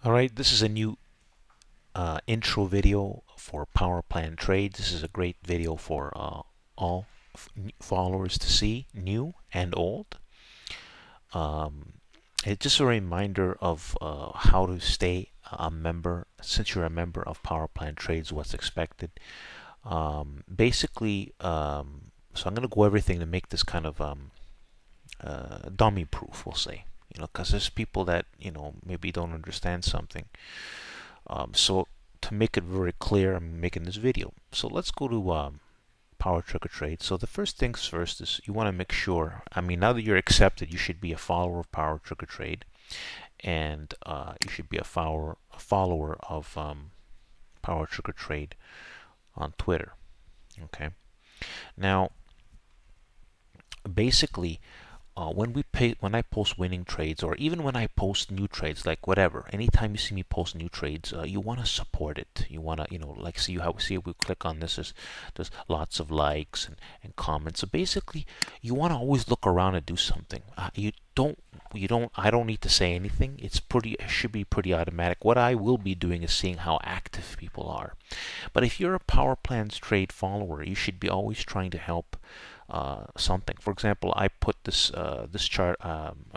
Alright, this is a new intro video for Power Plan Trade. This is a great video for all followers to see, new and old. Um, it's just a reminder of how to stay a member. Since you're a member of Power Plan Trades, what's expected. So I'm going to go everything to make this kind of dummy proof, we'll say. Because there's people that maybe don't understand something. So to make it very clear, I'm making this video. So let's go to Power Trigger Trade. So the first things first is you want to make sure, now that you're accepted, you should be a follower of Power Trigger Trade, and you should be a follower of Power Trigger Trade on Twitter. Okay. Now, basically, when I post winning trades, or even when I post new trades, like whatever, anytime you see me post new trades, you want to support it. You want to, like, see if we click on this, there's lots of likes and comments. So basically, you want to always look around and do something. I don't need to say anything. It should be pretty automatic. What I will be doing is seeing how active people are. But if you're a Power Plans Trade follower, you should be always trying to help something. For example, I put this chart.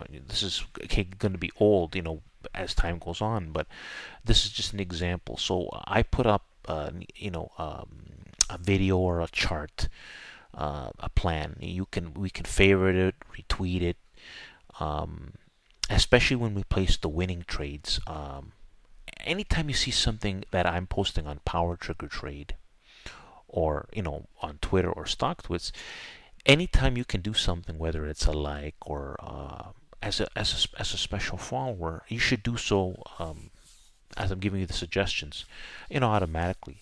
This is going to be old, as time goes on, but this is just an example. So I put up, a video or a chart, a plan. We can favorite it, retweet it, especially when we place the winning trades. Anytime you see something that I'm posting on Power Trigger Trade, or on Twitter or StockTwits, anytime you can do something, whether it's a like or as a special follower, you should do so as I'm giving you the suggestions, automatically.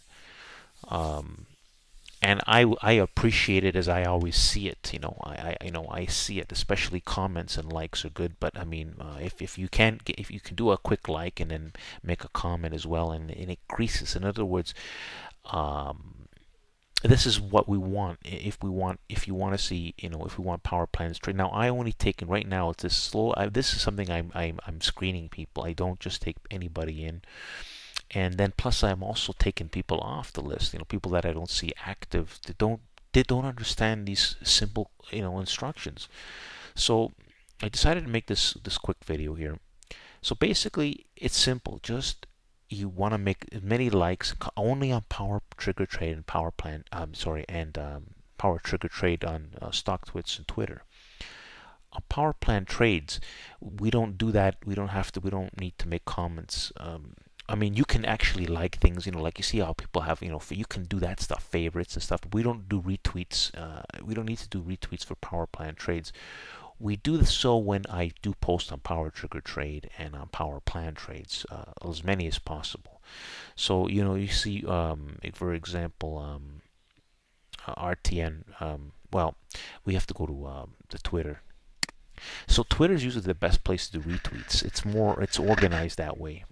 And I appreciate it as I always see it. I see it. Especially comments and likes are good. But if you can do a quick like and then make a comment as well, and it increases. In other words, this is what we want. If you want to see, if we want Power Plans Trade. Now, I only taken right now. It's this slow. This is something I'm screening people. I don't just take anybody in. And then plus, I'm also taking people off the list. People that I don't see active. They don't understand these simple instructions. So I decided to make this quick video here. So basically, it's simple. Just you want to make as many likes only on Power Trigger Trade and Power Trigger Trade on StockTwits and Twitter. On Power Plan Trades, we don't do that. We don't need to make comments. You can actually like things, like you see how people have, you can do that stuff, favorites and stuff. But we don't do retweets. We don't need to do retweets for Power Plan Trades. We do this so when I do post on Power Trigger Trade and on Power Plan Trades, as many as possible. So you see, for example, RTN. Well, we have to go to the Twitter. So Twitter is usually the best place to do retweets. It's organized that way.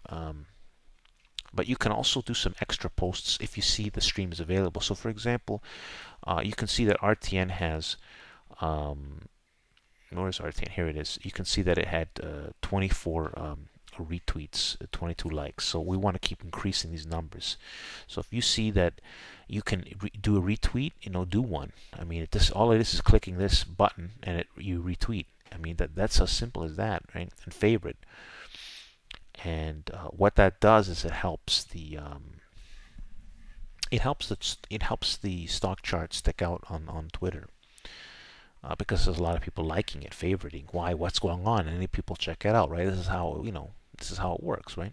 But you can also do some extra posts if you see the stream is available. So for example, you can see that RTN has. Where's RTN? Here it is. You can see that it had 24 retweets, 22 likes. So we want to keep increasing these numbers. So if you see that you can do a retweet, do one. All it is clicking this button and you retweet. That's as simple as that, right? And favorite. And what that does is it helps the stock chart stick out on Twitter. Because there's a lot of people liking it, favoriting. Why? What's going on? And any people check it out, right? This is how it works, right?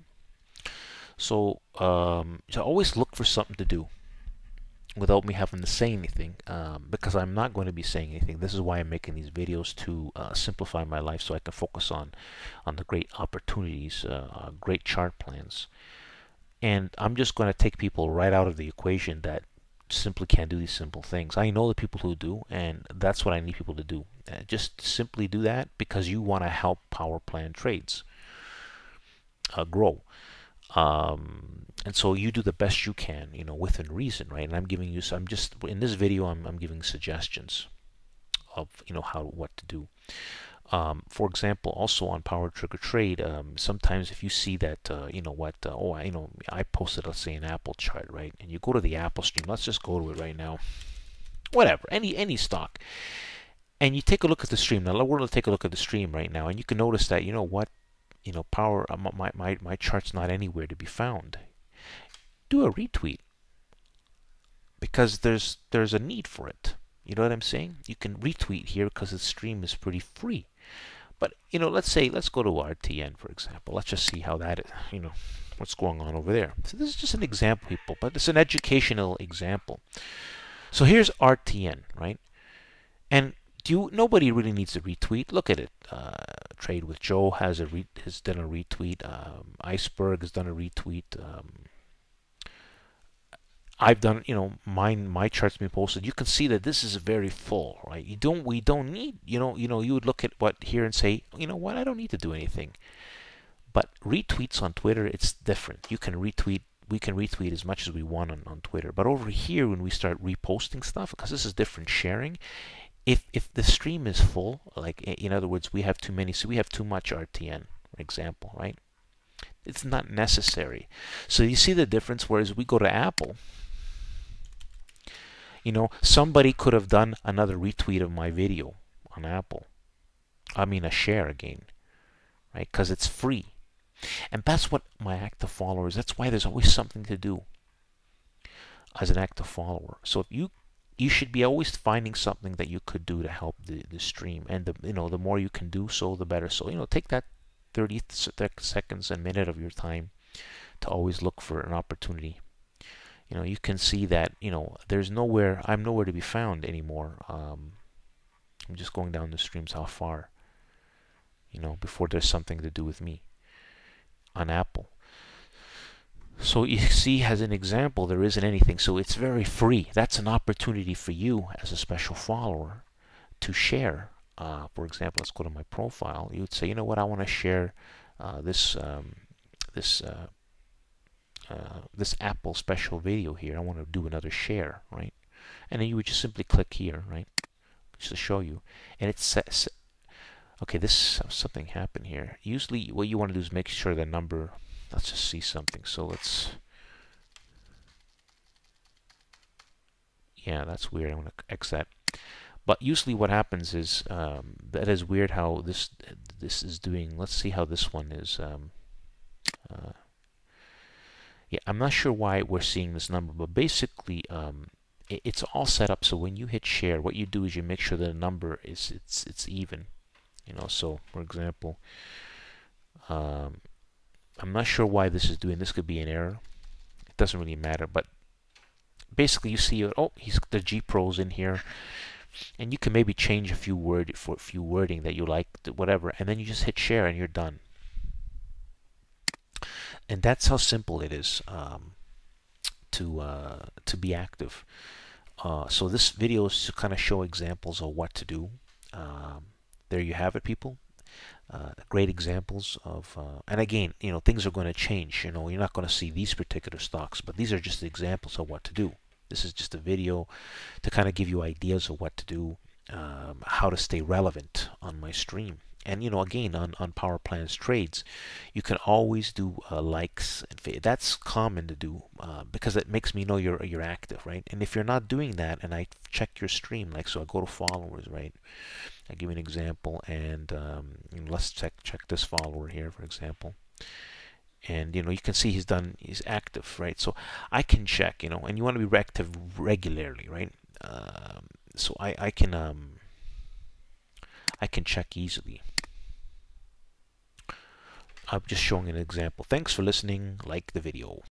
So always look for something to do without me having to say anything, because I'm not going to be saying anything. This is why I'm making these videos, to simplify my life, so I can focus on the great opportunities, great chart plans. And I'm just going to take people right out of the equation that simply can't do these simple things. I know the people who do, and that's what I need people to do. Just simply do that because you want to help Power Plan Trades grow. And so you do the best you can, within reason, right? And I'm just in this video, I'm giving suggestions of what to do. For example, also on Power Trigger Trade, sometimes if you see that, I posted, let's say, an Apple chart, right? And you go to the Apple stream. Let's just go to it right now. Whatever, any stock, and you take a look at the stream. Now we're going to take a look at the stream right now, and you can notice that, Power, my chart's not anywhere to be found. Do a retweet because there's a need for it. You know what I'm saying? You can retweet here because the stream is pretty free. But let's go to RTN, for example. Let's just see how that is, what's going on over there. So this is just an example, people, but it's an educational example. So here's RTN, right? And nobody really needs a retweet. Look at it. Trade with Joe has done a retweet. Iceberg has done a retweet. I've done, my chart's been posted. You can see that this is very full, right? We don't need, you would look at what here and say, you know what, I don't need to do anything. But retweets on Twitter, it's different. We can retweet as much as we want on Twitter. But over here, when we start reposting stuff, because this is different sharing, if the stream is full, like in other words, we have too many, so we have too much RTN, for example, right? It's not necessary. So you see the difference. Whereas we go to Apple, somebody could have done another retweet of my video on Apple. I mean, a share again, right? Because it's free. And that's what my active followers, that's why there's always something to do as an active follower. So if you should be always finding something that you could do to help the stream. And the more you can do so, the better. So, take that 30 seconds, a minute of your time to always look for an opportunity. You can see that, I'm nowhere to be found anymore. I'm just going down the streams how far, before there's something to do with me on Apple. So you see, as an example, there isn't anything. So it's very free. That's an opportunity for you as a special follower to share. For example, let's go to my profile. You would say, you know what, I want to share this Apple special video here. I want to do another share, right? And then you would just simply click here, right, just to show you. And it says, okay, something happened here. Usually, what you want to do is make sure the number. Let's just see something. So yeah, that's weird. I'm going to X that. But usually what happens is, that is weird how this is doing. Let's see how this one is. Yeah, I'm not sure why we're seeing this number, but basically it's all set up so when you hit share, what you do is you make sure the number is it's even. So for example, I'm not sure why this is doing. This could be an error. It doesn't really matter, but basically you see, the G Pro's in here. And you can maybe change a few wording that you like, whatever, and then you just hit share and you're done. And that's how simple it is to be active. So this video is to kind of show examples of what to do. There you have it, people. Great examples of, and again, things are going to change. You're not going to see these particular stocks, but these are just examples of what to do. This is just a video to kind of give you ideas of what to do, how to stay relevant on my stream. And again, on Power Plans Trades, you can always do likes and that's common to do because it makes me know you're active, right? And if you're not doing that, and I check your stream, like so, I go to followers, right? I give you an example, and let's check this follower here, for example. And you can see he's active, right? So I can check, and you want to be active regularly, right? So I can check easily. I'm just showing an example. Thanks for listening. Like the video.